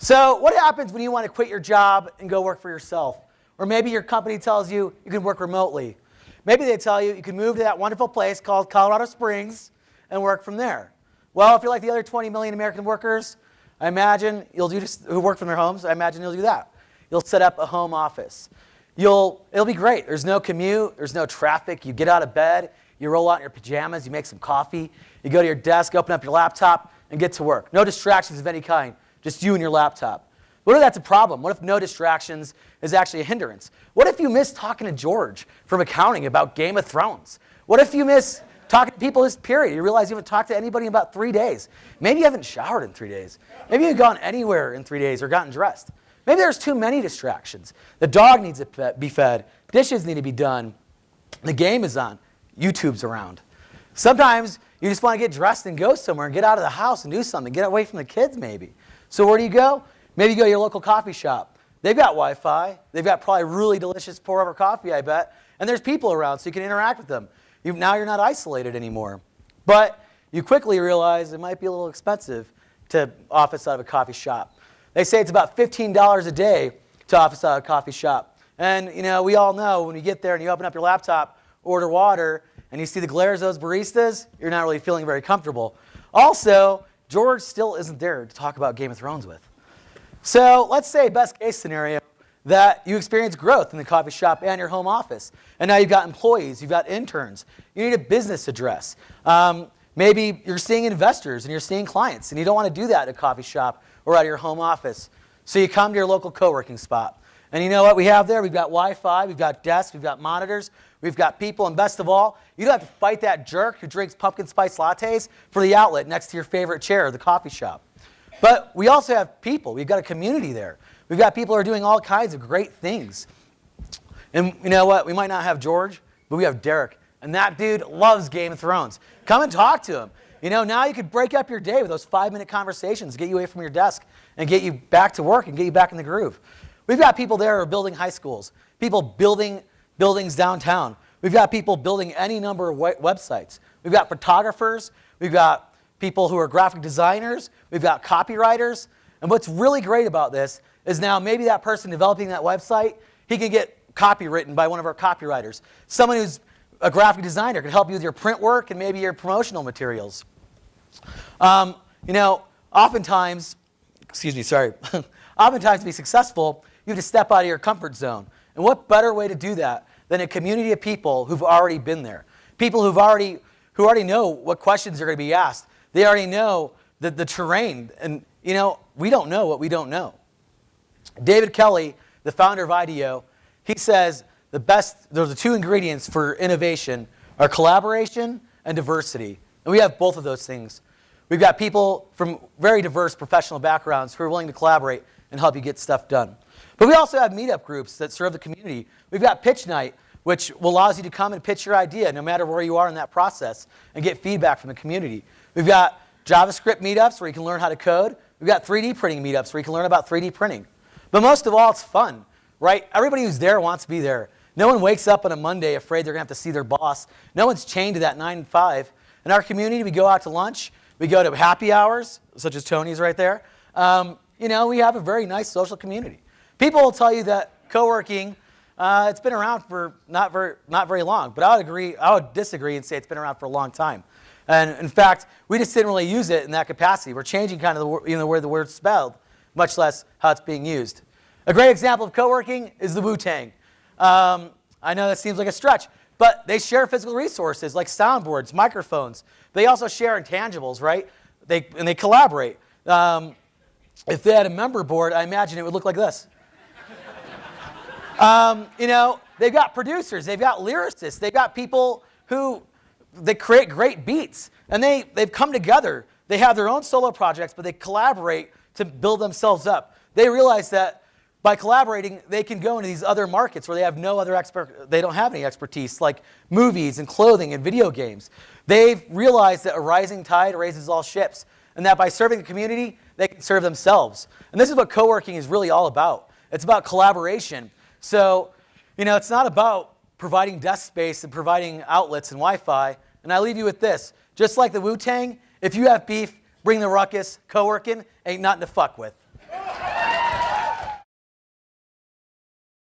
So what happens when you want to quit your job and go work for yourself? Or maybe your company tells you you can work remotely. Maybe they tell you you can move to that wonderful place called Colorado Springs and work from there. Well, if you're like the other 20 million American workers, I imagine you'll do just, who work from their homes, I imagine you'll do that. You'll set up a home office. It'll be great. There's no commute. There's no traffic. You get out of bed. You roll out in your pajamas. You make some coffee. You go to your desk, open up your laptop, and get to work. No distractions of any kind. Just you and your laptop. What if that's a problem? What if no distractions is actually a hindrance? What if you miss talking to George from accounting about Game of Thrones? What if you miss talking to people this period? You realize you haven't talked to anybody in about 3 days. Maybe you haven't showered in 3 days. Maybe you haven't gone anywhere in 3 days or gotten dressed. Maybe there's too many distractions. The dog needs to be fed. Dishes need to be done. The game is on. YouTube's around. Sometimes you just want to get dressed and go somewhere and get out of the house and do something. Get away from the kids maybe. So where do you go? Maybe you go to your local coffee shop. They've got Wi-Fi. They've got probably really delicious pour-over coffee, I bet. And there's people around so you can interact with them. Now you're not isolated anymore. But you quickly realize it might be a little expensive to office out of a coffee shop. They say it's about $15 a day to office out of a coffee shop. And we all know when you get there and you open up your laptop, order water, and you see the glares of those baristas, you're not really feeling very comfortable. Also, George still isn't there to talk about Game of Thrones with. So let's say, best case scenario, that you experience growth in the coffee shop and your home office. And now you've got employees, you've got interns. You need a business address. Maybe you're seeing investors and you're seeing clients, and you don't want to do that at a coffee shop or at your home office. So you come to your local co-working spot. And you know what we have there? We've got Wi-Fi, we've got desks, we've got monitors, we've got people, and best of all, you don't have to fight that jerk who drinks pumpkin spice lattes for the outlet next to your favorite chair, the coffee shop. But we also have people. We've got a community there. We've got people who are doing all kinds of great things. And you know what? We might not have George, but we have Derek. And that dude loves Game of Thrones. Come and talk to him. Now you could break up your day with those 5-minute conversations, get you away from your desk, and get you back to work and get you back in the groove. We've got people there who are building high schools, people building buildings downtown. We've got people building any number of websites. We've got photographers. We've got people who are graphic designers. We've got copywriters. And what's really great about this is now maybe that person developing that website, he can get copywritten by one of our copywriters. Someone who's a graphic designer can help you with your print work and maybe your promotional materials. Oftentimes, oftentimes to be successful, you have to step out of your comfort zone. And what better way to do that than a community of people who've already been there? People who already know what questions are going to be asked. They already know the terrain. And, we don't know what we don't know. David Kelly, the founder of IDEO, he says there's the two ingredients for innovation are collaboration and diversity. And we have both of those things. We've got people from very diverse professional backgrounds who are willing to collaborate and help you get stuff done. But we also have meetup groups that serve the community. We've got Pitch Night, which allows you to come and pitch your idea no matter where you are in that process and get feedback from the community. We've got JavaScript meetups where you can learn how to code. We've got 3D printing meetups where you can learn about 3D printing. But most of all, it's fun, right? Everybody who's there wants to be there. No one wakes up on a Monday afraid they're going to have to see their boss. No one's chained to that 9 to 5. In our community, we go out to lunch. We go to happy hours, such as Tony's right there. We have a very nice social community. People will tell you that co-working, it's been around for not very long. But I would disagree and say it's been around for a long time. And in fact, we just didn't really use it in that capacity. We're changing kind of the way the word's spelled, much less how it's being used. A great example of co-working is the Wu-Tang. I know that seems like a stretch, but they share physical resources like soundboards, microphones. They also share intangibles, right? They collaborate. If they had a member board, I imagine it would look like this. They've got producers, they've got lyricists, they've got people who they create great beats, and they've come together. They have their own solo projects, but they collaborate to build themselves up. They realize that by collaborating, they can go into these other markets where they have they don't have any expertise, like movies and clothing and video games. They've realized that a rising tide raises all ships, and that by serving the community, they can serve themselves. And this is what co-working is really all about. It's about collaboration. So, it's not about providing desk space and providing outlets and Wi-Fi. And I leave you with this. Just like the Wu-Tang, if you have beef, bring the ruckus. Co-working ain't nothing to fuck with.